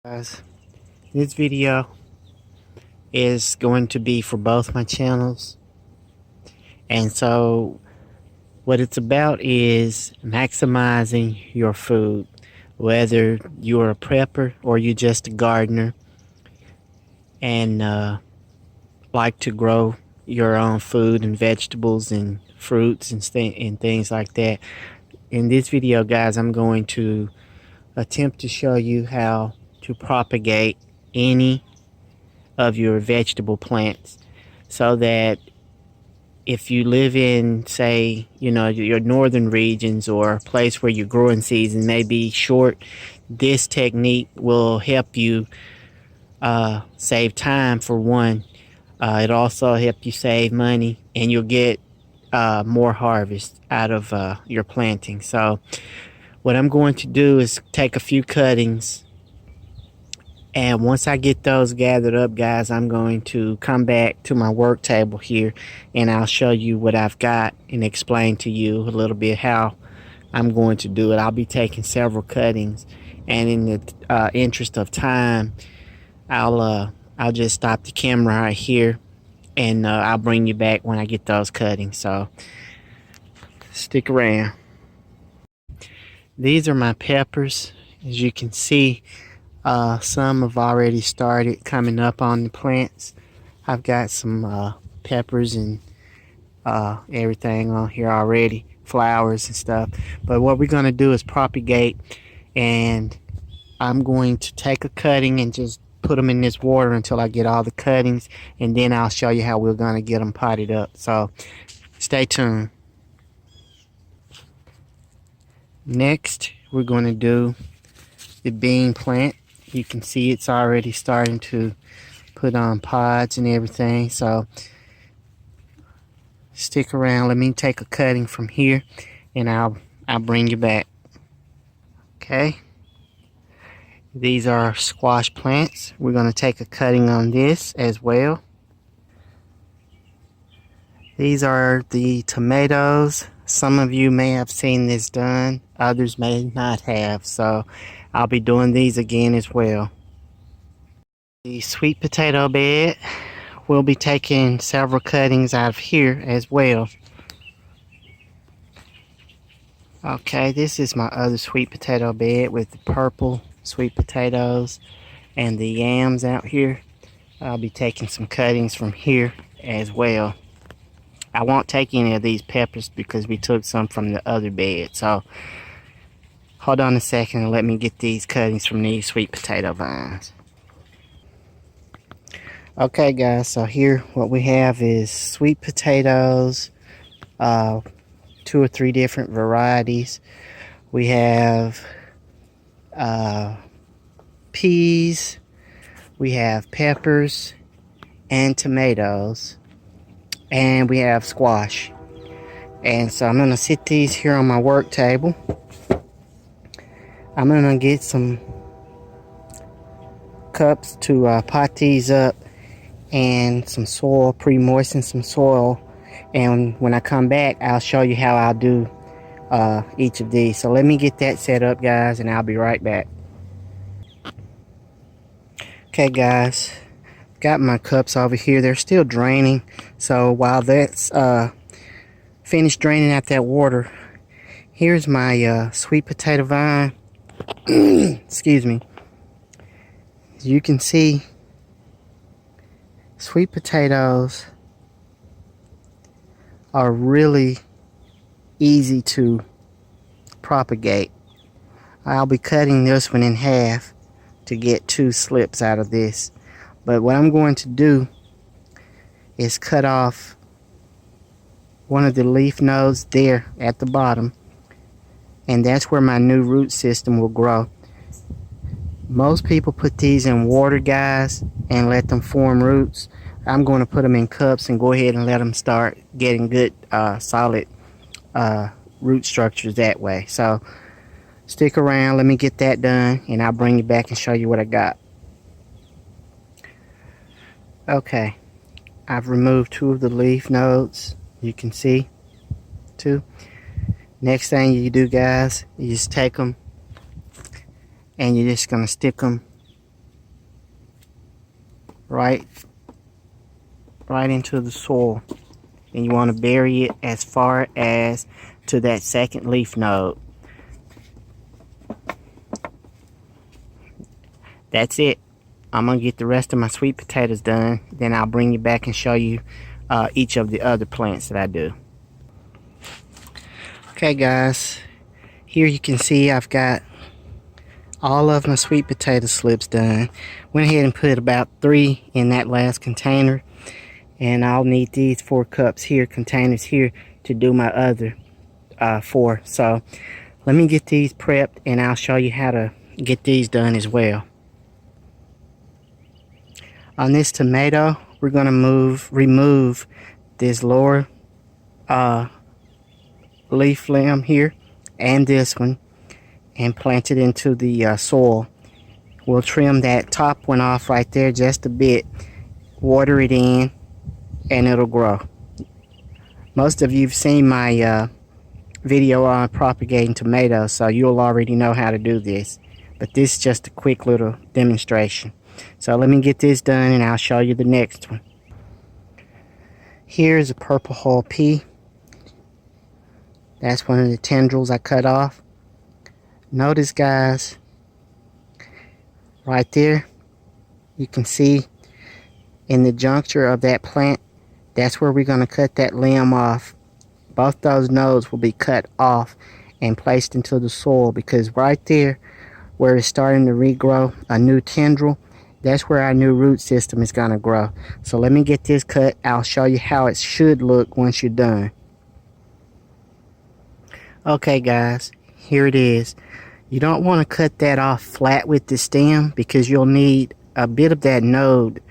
Guys, this video is going to be for both my channels, and so what it's about is maximizing your food, whether you're a prepper or you're just a gardener and like to grow your own food and vegetables and fruits and things like that. In this video, guys, I'm going to attempt to show you how to propagate any of your vegetable plants, so that if you live in, say, your northern regions or a place where your growing season may be short, this technique will help you save time for one. It'll also help you save money, and you'll get more harvest out of your planting. So what I'm going to do is take a few cuttings, and once I get those gathered up, guys, I'm going to come back to my work table here and I'll show you what I've got and explain to you a little bit how I'm going to do it. I'll be taking several cuttings, and in the interest of time, I'll just stop the camera right here, and I'll bring you back when I get those cuttings. So stick around. These are my peppers. As you can see, some have already started coming up on the plants. I've got some peppers and everything on here already, flowers and stuff. But what we're going to do is propagate, and I'm going to take a cutting and just put them in this water until I get all the cuttings, and then I'll show you how we're going to get them potted up. So stay tuned. Next, we're going to do the bean plant. You can see it's already starting to put on pods and everything. So stick around. Let me take a cutting from here, and I'll bring you back. Okay. These are squash plants. We're going to take a cutting on this as well. These are the tomatoes. Some of you may have seen this done, others may not have, so I'll be doing these again as well. The sweet potato bed, we'll be taking several cuttings out of here as well. Okay, this is my other sweet potato bed with the purple sweet potatoes and the yams out here. I'll be taking some cuttings from here as well. I won't take any of these peppers because we took some from the other bed. So hold on a second and let me get these cuttings from these sweet potato vines. Okay, guys, so here what we have is sweet potatoes, 2 or 3 different varieties. We have peas, we have peppers and tomatoes, and we have squash. And so I'm going to sit these here on my work table. I'm going to get some cups to pot these up, and some soil, pre-moisten some soil, and when I come back I'll show you how I'll do each of these. So let me get that set up, guys, and I'll be right back. Okay, guys, got my cups over here. They're still draining, so while that's finished draining out that water, here's my sweet potato vine. Excuse me. As you can see, sweet potatoes are really easy to propagate. I'll be cutting this one in half to get 2 slips out of this. But what I'm going to do is cut off one of the leaf nodes there at the bottom, and that's where my new root system will grow. Most people put these in water, guys, and let them form roots. I'm going to put them in cups and go ahead and let them start getting good solid root structures that way. So stick around, let me get that done, and I'll bring you back and show you what I got. Okay, I've removed 2 of the leaf nodes. You can see 2. Next thing you do, guys, you just take them and you're just going to stick them right into the soil, and you want to bury it as far as to that second leaf node. That's it. I'm gonna get the rest of my sweet potatoes done, then I'll bring you back and show you each of the other plants that I do. Okay guys, here you can see I've got all of my sweet potato slips done. Went ahead and put about 3 in that last container, and I'll need these 4 cups here, containers here, to do my other 4. So let me get these prepped and I'll show you how to get these done as well. On this tomato, we're going to remove this lower leaf limb here and this one and plant it into the soil. We'll trim that top one off right there just a bit, water it in, and it'll grow. Most of you've seen my video on propagating tomatoes, so you'll already know how to do this, but this is just a quick little demonstration. So let me get this done and I'll show you the next one. Here's a purple hull pea. That's one of the tendrils I cut off. Notice guys, right there, you can see in the juncture of that plant, that's where we're going to cut that limb off. Both those nodes will be cut off and placed into the soil, because right there where it's starting to regrow a new tendril, that's where our new root system is going to grow. So let me get this cut. I'll show you how it should look once you're done. Okay guys, here it is. You don't want to cut that off flat with the stem, because you'll need a bit of that node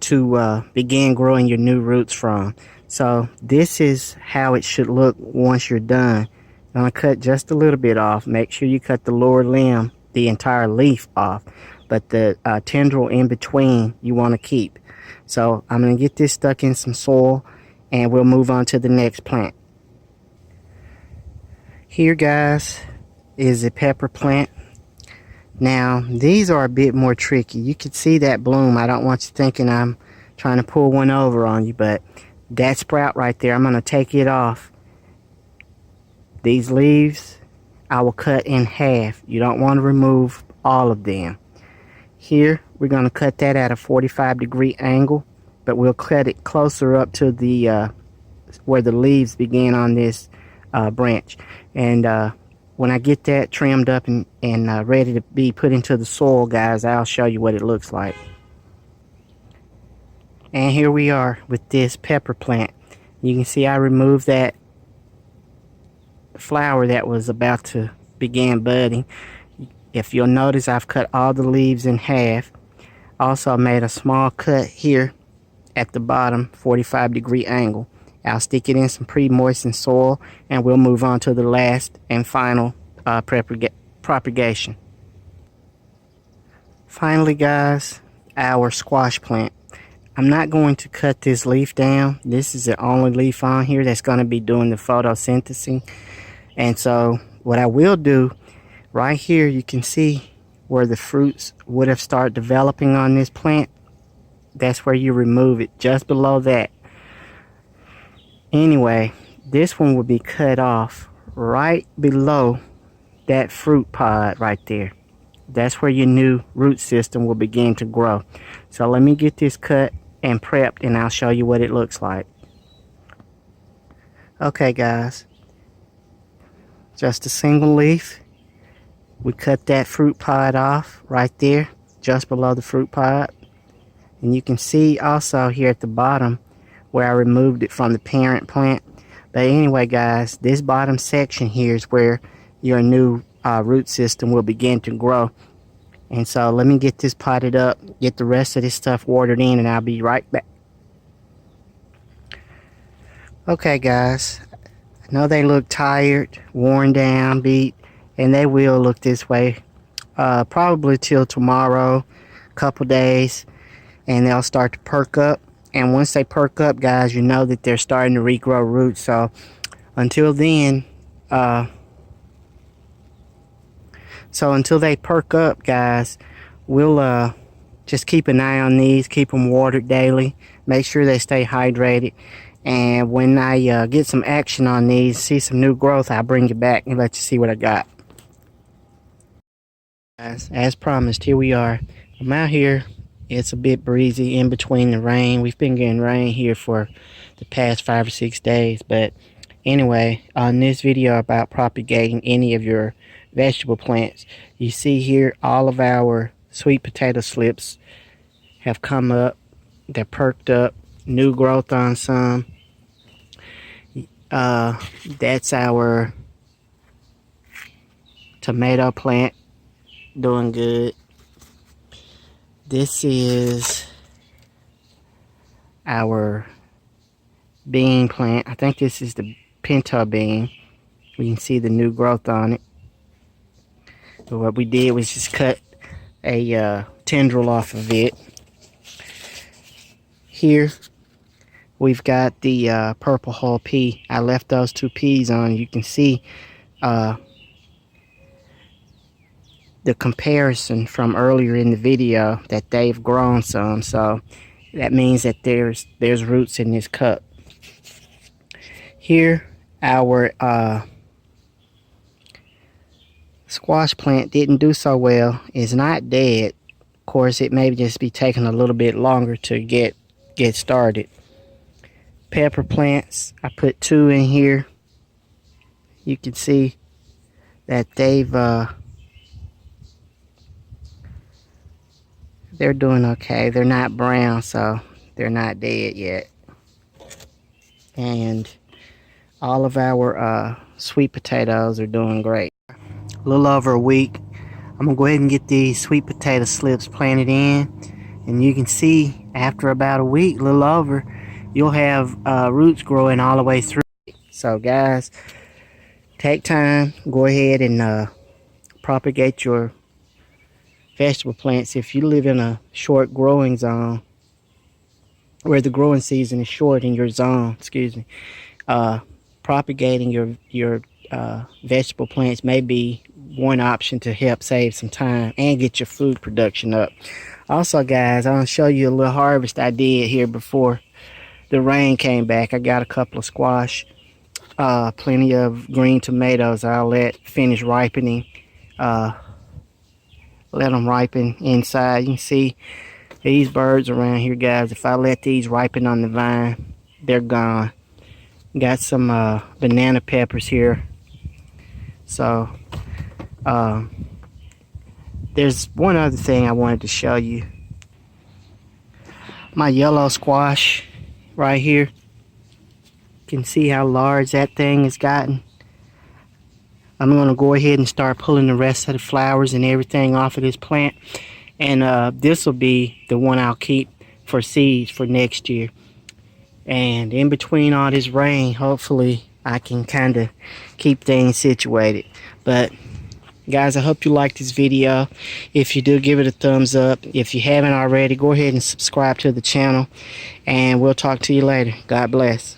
to begin growing your new roots from. So this is how it should look once you're done. I'm going to cut just a little bit off. Make sure you cut the lower limb, the entire leaf off, but the tendril in between you want to keep. So I'm going to get this stuck in some soil and we'll move on to the next plant. Here guys is a pepper plant. Now these are a bit more tricky. You can see that bloom. I don't want you thinking I'm trying to pull one over on you, but that sprout right there, I'm going to take it off. These leaves I will cut in half. You don't want to remove all of them. Here we're going to cut that at a 45-degree angle, but we'll cut it closer up to the where the leaves begin on this branch. And when I get that trimmed up and ready to be put into the soil, guys, I'll show you what it looks like. And here we are with this pepper plant. You can see I removed that flower that was about to begin budding. If you'll notice, I've cut all the leaves in half. Also made a small cut here at the bottom, 45-degree angle. I'll stick it in some pre-moistened soil and we'll move on to the last and final propagation. Finally guys, our squash plant. I'm not going to cut this leaf down. This is the only leaf on here that's going to be doing the photosynthesis. And so what I will do, right here you can see where the fruits would have started developing on this plant. That's where you remove it, just below that. Anyway, this one will be cut off right below that fruit pod right there. That's where your new root system will begin to grow. So let me get this cut and prepped and I'll show you what it looks like. Okay guys, just a single leaf. We cut that fruit pod off right there, just below the fruit pod. And you can see also here at the bottom where I removed it from the parent plant. But anyway guys, this bottom section here is where your new root system will begin to grow. And so let me get this potted up, get the rest of this stuff watered in, and I'll be right back. Okay guys, I know they look tired, worn down, beat, and they will look this way probably till tomorrow, couple days, and they'll start to perk up. And once they perk up guys, you know that they're starting to regrow roots. So until then, until they perk up guys, we'll just keep an eye on these, keep them watered daily, make sure they stay hydrated. And when I get some action on these, see some new growth, I'll bring you back and let you see what I got. As promised, here we are. I'm out here. It's a bit breezy in between the rain. We've been getting rain here for the past 5 or 6 days. But anyway, on this video about propagating any of your vegetable plants, you see here all of our sweet potato slips have come up. They're perked up. New growth on some. That's our tomato plant, doing good. This is our bean plant. I think this is the pinto bean. We can see the new growth on it. So what we did was just cut a tendril off of it. Here we've got the purple hull pea. I left those 2 peas on. You can see the comparison from earlier in the video that they've grown some. So that means that there's roots in this cup. Here our squash plant didn't do so well. It's not dead. Of course, it may just be taking a little bit longer to get started. Pepper plants, I put 2 in here. You can see that they're doing okay. They're not brown, so they're not dead yet. And all of our sweet potatoes are doing great. A little over a week, I'm gonna go ahead and get these sweet potato slips planted in, and you can see after about a week, a little over, you'll have roots growing all the way through. So guys, take time, go ahead and propagate your vegetable plants. If you live in a short growing zone, where the growing season is short in your zone, propagating your vegetable plants may be one option to help save some time and get your food production up. Also guys, I'll show you a little harvest I did here before the rain came back. I got a couple of squash, plenty of green tomatoes I'll let finish ripening. Let them ripen inside. You can see these birds around here, guys. If I let these ripen on the vine, they're gone. Got some banana peppers here. So there's one other thing I wanted to show you. My yellow squash right here. You can see how large that thing has gotten. I'm going to go ahead and start pulling the rest of the flowers and everything off of this plant. And this will be the one I'll keep for seeds for next year. And in between all this rain, hopefully I can kind of keep things situated. But guys, I hope you liked this video. If you do, give it a thumbs up. If you haven't already, go ahead and subscribe to the channel. And we'll talk to you later. God bless.